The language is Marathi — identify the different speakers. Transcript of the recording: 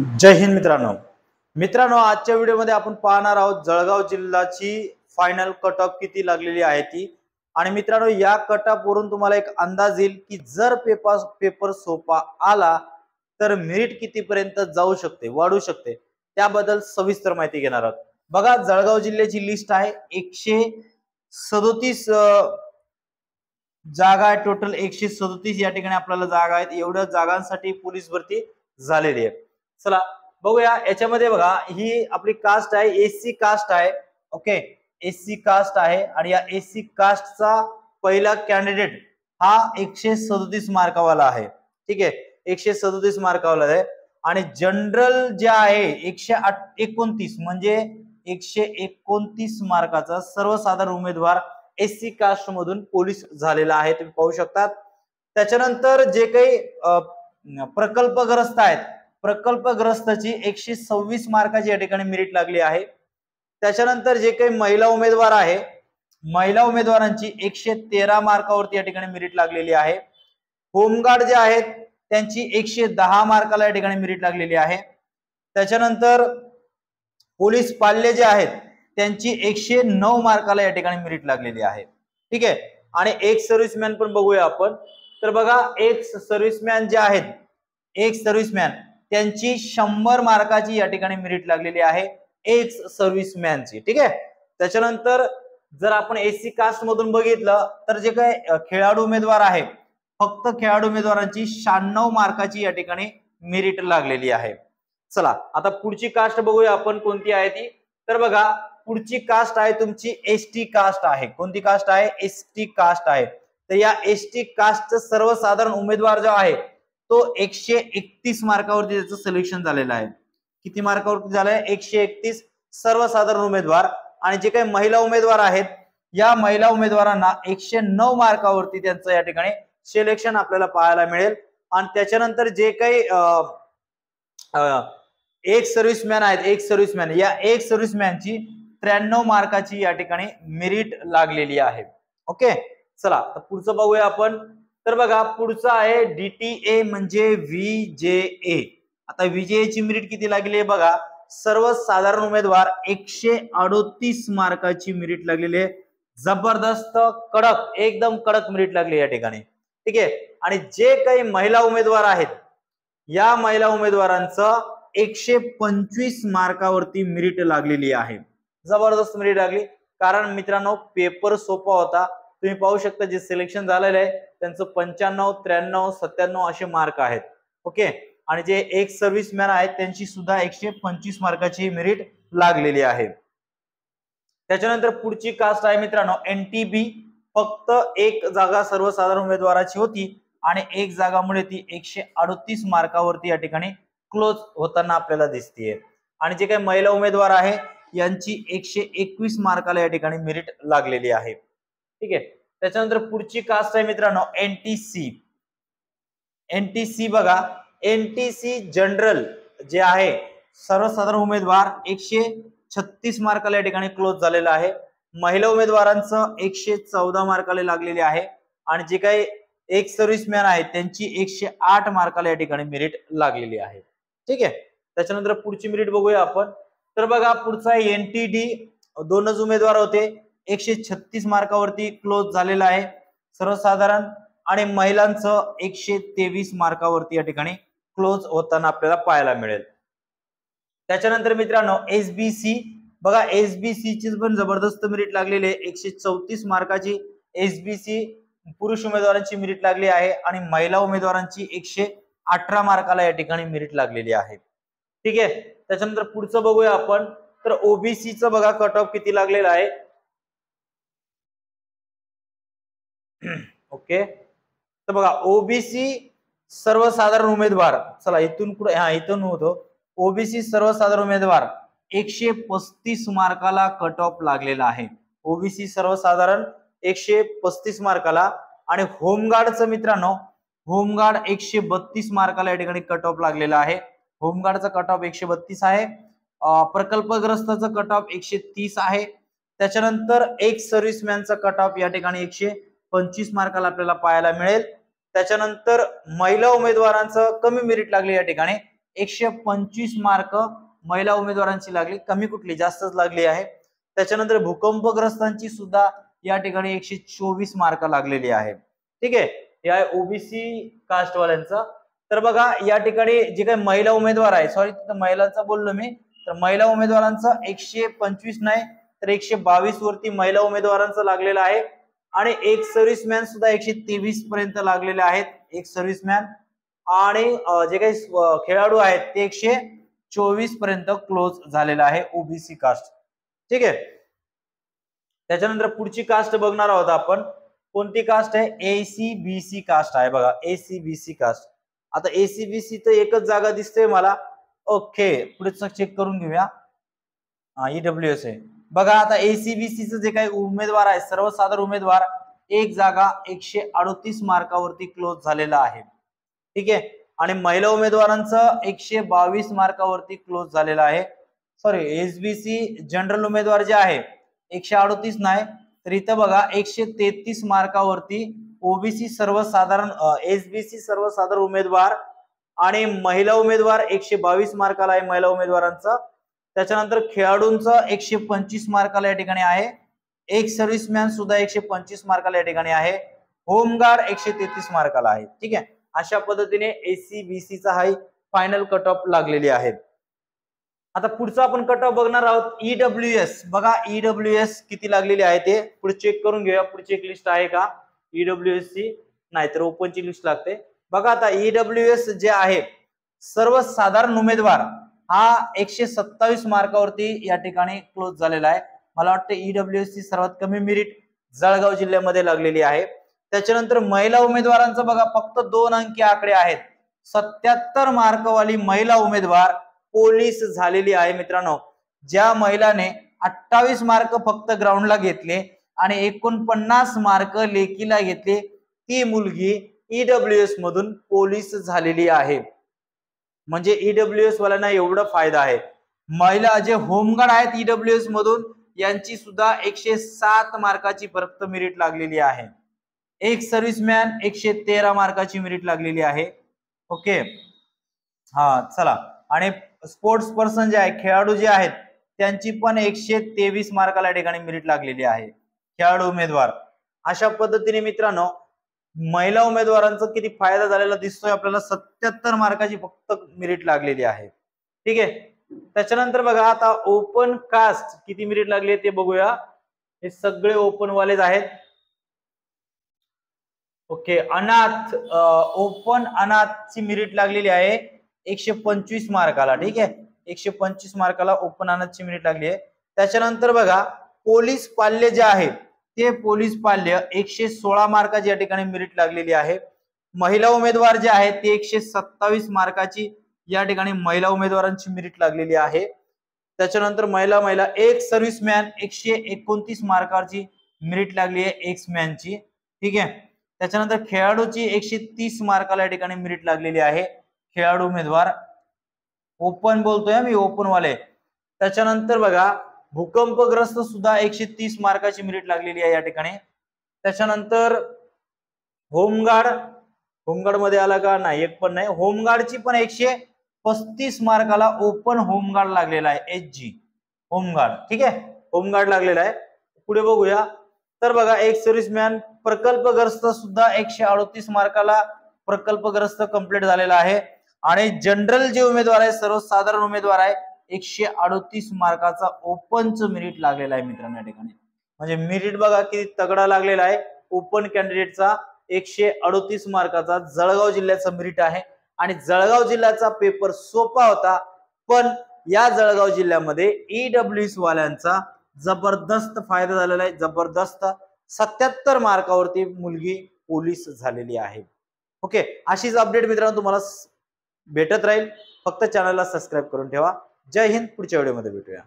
Speaker 1: जय हिंद मित्रांनो आजच्या व्हिडिओमध्ये आपण पाहणार आहोत जळगाव जिल्ह्याची फायनल कट ऑफ किती लागलेली आहे ती। आणि मित्रांनो या कट ऑफ वरून तुम्हाला एक अंदाज येईल की जर पेपर सोपा आला तर मेरिट कितीपर्यंत जाऊ शकते, वाढू शकते, त्याबद्दल सविस्तर माहिती घेणार आहोत। बघा जळगाव जिल्ह्याची लिस्ट आहे 137 जागा आहे, टोटल 137 या ठिकाणी आपल्याला जागा आहेत। एवढ्या जागांसाठी पोलीस भरती झालेली आहे। चला बघूया याच्यामध्ये बघा ही आपली कास्ट आहे, एससी कास्ट आहे। ओके, एससी कास्ट आहे आणि या एससी कास्टचा पहिला कॅन्डिडेट हा 137 मार्कावाला आहे। ठीक आहे, 137 मार्कावाला आहे। आणि जनरल जे आहे 129 म्हणजे 129 मार्काचा सर्वसाधारण उमेदवार एससी कास्ट मधून पोलीस झालेला आहे, तुम्ही पाहू शकता। त्याच्यानंतर जे काही प्रकल्पग्रस्त आहेत, प्रकल्पग्रस्तची 126 मार्काची या ठिकाणी मेरिट लागली आहे। त्याच्यानंतर जे काही महिला उमेदवार आहे, महिला उमेदवारांची 113 मार्कावरती या ठिकाणी मेरिट लागलेली आहे। होमगार्ड जे आहेत त्यांची 110 मार्काला या ठिकाणी मेरिट लागलेली आहे। त्याच्यानंतर पोलीस पाल्य जे आहेत त्यांची 109 मार्काला या ठिकाणी मेरिट लागलेली आहे। ठीक आहे, आणि एक सर्व्हिसमॅन पण बघूया आपण। तर बघा एक सर्व्हिसमॅन जे आहेत, एक सर्व्हिसमॅन त्यांची 100 मार्काची या ठिकाणी मेरिट लागलेली आहे, एक सर्व्हिसमॅनची। ठीक आहे, त्याच्यानंतर जर आपण एससी कास्ट मधून बघितलं तर जे काही खेळाडू उमेदवार आहे, फक्त खेळाडू उमेदवारांची 96 मार्काची या ठिकाणी मेरिट लागलेली आहे। चला आता पुढची कास्ट बघूया आपण कोणती आहे ती। तर बघा पुढची कास्ट आहे तुमची एसटी कास्ट आहे। कोणती कास्ट आहे? एसटी कास्ट आहे। तर या एसटी कास्टचा सर्वसाधारण उमेदवार जो आहे तो 131 मार्कावरती त्याचं सिलेक्शन झालेलं आहे। किती मार्कावरती झालंय? 131 सर्वसाधारण उमेदवार। आणि जे काही महिला उमेदवार आहेत या महिला उमेदवारांना 109 मार्कावरती त्यांचं या ठिकाणी सिलेक्शन आपल्याला पाहायला मिळेल। आणि त्याच्यानंतर जे काही एक सर्व्हिसमॅन आहेत, एक सर्व्हिसमॅन, या एक सर्व्हिसमॅनची 93 मार्काची या ठिकाणी मेरिट लागलेली आहे। ओके, चला आता पुढचं बघूया आपण। तर बघा पुढचं आहे डीटीए म्हणजे व्हीजेए। आता व्हीजेए ची मेरिट किती लागली आहे बघा, सर्वसाधारण उमेदवार 138 मार्काची मेरिट लागलेली आहे। जबरदस्त कडक, एकदम कडक मेरिट लागली या ठिकाणी। ठीक आहे, आणि जे काही महिला उमेदवार आहेत या महिला उमेदवारांचं 125 मार्कावरती मेरिट लागलेली आहे। जबरदस्त मेरिट लागली, कारण मित्रांनो पेपर सोपा होता। तुम्ही पाहू शकता जे सिलेक्शन झालेलं आहे त्यांचं 95, 93, 97 असे मार्क आहेत। ओके, आणि जे एक सर्व्हिसमॅन आहेत त्यांची सुद्धा 125 मार्काची मेरिट लागलेली आहे। त्याच्यानंतर पुढची कास्ट आहे मित्रांनो एनटीबी। फक्त एक जागा सर्वसाधारण उमेदवाराची होती आणि एक जागामुळे ती 138 मार्कावरती या ठिकाणी क्लोज होताना आपल्याला दिसतेय। आणि जे काही महिला उमेदवार आहे यांची 121 मार्काला या ठिकाणी मेरिट लागलेली आहे। ठीक आहे, त्याच्यानंतर पुढची कास्ट आहे मित्रांनो एनटीसी। एनटीसी बघा, एनटीसी जनरल जे आहे सर्वसाधारण उमेदवार 136 मार्काला या ठिकाणी क्लोज झालेला आहे। महिला उमेदवारांचं 114 मार्काला लागलेले आहे। आणि जे काही एक सर्व्हिसमॅन आहेत त्यांची 108 मार्काला या ठिकाणी मेरिट लागलेली आहे। ठीक आहे, त्याच्यानंतर पुढची मेरिट बघूया आपण। तर बघा पुढचा एनटीडी, दोनच उमेदवार होते, 136 मार्कावरती क्लोज झालेला आहे सर्वसाधारण। आणि महिलांचं 123 मार्कावरती या ठिकाणी क्लोज होताना आपल्याला पाहायला मिळेल। त्याच्यानंतर मित्रांनो एसबीसी बघा, एसबीसी ची पण जबरदस्त मेरिट लागलेली आहे। 134 मार्काची एसबीसी पुरुष उमेदवारांची मेरिट लागली आहे आणि महिला उमेदवारांची 118 मार्काला या ठिकाणी मेरिट लागलेली आहे। ठीक आहे, त्याच्यानंतर पुढचं बघूया आपण। तर ओबीसी चं बघा कट ऑफ किती लागलेला आहे। ओके, तर बघा ओबीसी सर्वसाधारण उमेदवार, चला इथून पुढे, इथून होतो, ओबीसी सर्वसाधारण उमेदवार 135 मार्काला कट ऑफ लागलेला आहे। ओबीसी सर्वसाधारण 135 मार्काला। आणि होमगार्डचं मित्रांनो, होमगार्ड 132 मार्काला या ठिकाणी कट ऑफ लागलेला आहे। होमगार्डचा कट ऑफ 132 आहे। प्रकल्पग्रस्ताचा कट ऑफ 130 आहे। त्याच्यानंतर एक सर्व्हिसमॅनचा कट ऑफ या ठिकाणी 125 मार्काला आपल्याला पाहायला मिळेल। त्याच्यानंतर महिला उमेदवारांचं कमी मेरिट लागले या ठिकाणी 125 मार्क महिला उमेदवारांची लागली, कमी कुठली जास्तच लागली आहे. त्याच्यानंतर भूकंपग्रस्तांची सुद्धा या ठिकाणी 124 मार्क लागलेली आहे. ठीक आहे, हे आहे ओबीसी कास्टवाल्यांचा. तर बघा या ठिकाणी जे काही महिला उमेदवार आहे, सॉरी तिथं महिलांचा बोललो मी, तर महिला उमेदवारांचा 125 नाही तर 122 वरती महिला उमेदवारांचा लागलेला आहे. आणि एक सर्व्हिसमॅन सुद्धा 123 पर्यंत लागलेले आहेत, एक सर्व्हिसमॅन. आणि जे काही खेळाडू आहेत ते 124 पर्यंत क्लोज झालेला आहे ओबीसी कास्ट. ठीक आहे, त्याच्यानंतर पुढची कास्ट बघणार आहोत आपण. कोणती कास्ट आहे? एसीबीसी कास्ट आहे. बघा एसीबीसी कास्ट. आता एसीबीसी तर एकच जागा दिसते मला. ओके, पुढे चेक करून घेऊया. ईडब्ल्यूएस आहे. बघा आता एसीबीसीचं जे काही उमेदवार आहे, सर्वसाधारण उमेदवार, एक जागा 138 मार्कावरती क्लोज झालेला आहे. ठीक आहे, आणि महिला उमेदवारांचं 122 मार्कावरती क्लोज झालेला आहे. सॉरी, एसबीसी जनरल उमेदवार जे आहे 138 नाही तर इथं बघा 133 मार्कावरती ओबीसी सर्वसाधारण एसबीसी सर्वसाधारण उमेदवार आणि महिला उमेदवार 122 मार्काला आहे महिला उमेदवारांचा. त्याच्यानंतर खेळाडूंचं 125 मार्काला या ठिकाणी आहे. एक सर्व्हिसमॅन सुद्धा 125 मार्काला या ठिकाणी आहे. होमगार्ड 133 मार्काला आहे. ठीक आहे, अशा पद्धतीने एसीबीसीचा हा फायनल कट ऑफ लागलेली आहे. आता पुढचा आपण कट ऑफ बघणार आहोत ईडब्ल्यूएस. बघा ईडब्ल्यूएस किती लागलेली आहे ते पुढे चेक करून घेऊया. पुढची एक लिस्ट आहे का ईडब्ल्यूएस ची? नाही तर ओपनची लिस्ट लागते. बघा आता ईडब्ल्यूएस जे आहे सर्वसाधारण उमेदवार हा 127 मार्कावरती या ठिकाणी क्लोज झालेला आहे. मला वाटतं ईडब्ल्यूएस ची सर्वात कमी मेरिट जळगाव जिल्ह्यामध्ये लागलेली आहे. त्याच्यानंतर महिला उमेदवारांचं बघा फक्त 2 अंकी आकडे आहेत. 77 मार्कवाली महिला उमेदवार पोलीस झालेली आहे मित्रांनो. ज्या महिलाने 28 मार्क फक्त ग्राउंडला घेतले आणि 49 मार्क लेखीला घेतले ती मुलगी ईडब्ल्यूएस मधून पोलीस झालेली आहे. म्हणजे ईडब्ल्यूएस वाल्यांना एवढा फायदा आहे. महिला जे होमगार्ड आहेत ईडब्ल्यूएस मधून यांची सुद्धा 107 मार्काची फक्त मेरिट लागलेली आहे. एक सर्व्हिसमॅन 113 मार्काची मेरिट लागलेली आहे. ओके, हा चला. आणि स्पोर्ट्स पर्सन जे आहे खेळाडू जे आहेत त्यांची पण 123 मार्काला या ठिकाणी मेरिट लागलेली आहे खेळाडू उमेदवार. अशा पद्धतीने मित्रांनो महिला उमेदवारांचा किती फायदा झालेला दिसतोय आपल्याला. 77 मार्काची फक्त मेरिट लागलेली आहे. ठीक आहे, त्याच्यानंतर बघा आता ओपन कास्ट किती मेरिट लागली ते बघूया. हे सगळे ओपन वालेच आहेत. ओके, अनाथ ओपन अनाथची मेरिट लागलेली आहे 125 मार्काला. ठीक आहे, 125 मार्काला ओपन अनाथची मेरिट लागली आहे. त्याच्यानंतर बघा पोलीस पाल्य जे आहे ते पोलीस पाल्य 116 मार्काची या ठिकाणी मेरिट लागलेली आहे. महिला उमेदवार जे आहेत ते 127 मार्काची या ठिकाणी महिला उमेदवारांची मेरिट लागलेली आहे. त्याच्यानंतर महिला एक सर्व्हिसमॅन 129 मार्काची मेरिट लागली आहे एक्समॅनची. ठीक आहे, त्याच्यानंतर खेळाडूची 130 मार्काला या ठिकाणी मेरिट लागलेली आहे खेळाडू उमेदवार. ओपन बोलतोय मी, ओपन वाले. त्याच्यानंतर बघा भूकंपग्रस्त सुद्धा 130 मार्काची मेरिट लागलेली आहे या ठिकाणी. त्याच्यानंतर होमगार्ड मध्ये आला का? नाही, एक पण नाही. होमगार्डची पण 135 मार्काला ओपन होमगार्ड लागलेला आहे एचजी होमगार्ड. ठीक आहे, होमगार्ड लागलेला आहे. पुढे बघूया. तर बघा एक सर्व्हिसमॅन प्रकल्पग्रस्त सुद्धा 138 मार्काला प्रकल्पग्रस्त कंप्लीट झालेला आहे. आणि जनरल जे उमेदवार आहे सर्वसाधारण उमेदवार आहे 138 मार्काचा ओपनचं मेरिट लागलेला आहे मित्रांनो या ठिकाणी. म्हणजे मेरिट बघा किती तगडा लागलेला आहे. ओपन कॅन्डिडेटचा 138 मार्काचा जळगाव जिल्ह्याचा मेरिट आहे. आणि जळगाव जिल्ह्याचा पेपर सोपा होता, पण या जळगाव जिल्ह्यामध्ये ईडब्ल्यूएस वाल्यांचा जबरदस्त फायदा झालेला आहे. जबरदस्त 77 मार्कावरती मुलगी पोलीस झालेली आहे. ओके, अशीच अपडेट मित्रांनो तुम्हाला भेटत राहील. फक्त चॅनलला सबस्क्राईब करून ठेवा. जय हिंद. पुढच्या व्हिडिओमध्ये भेटूया.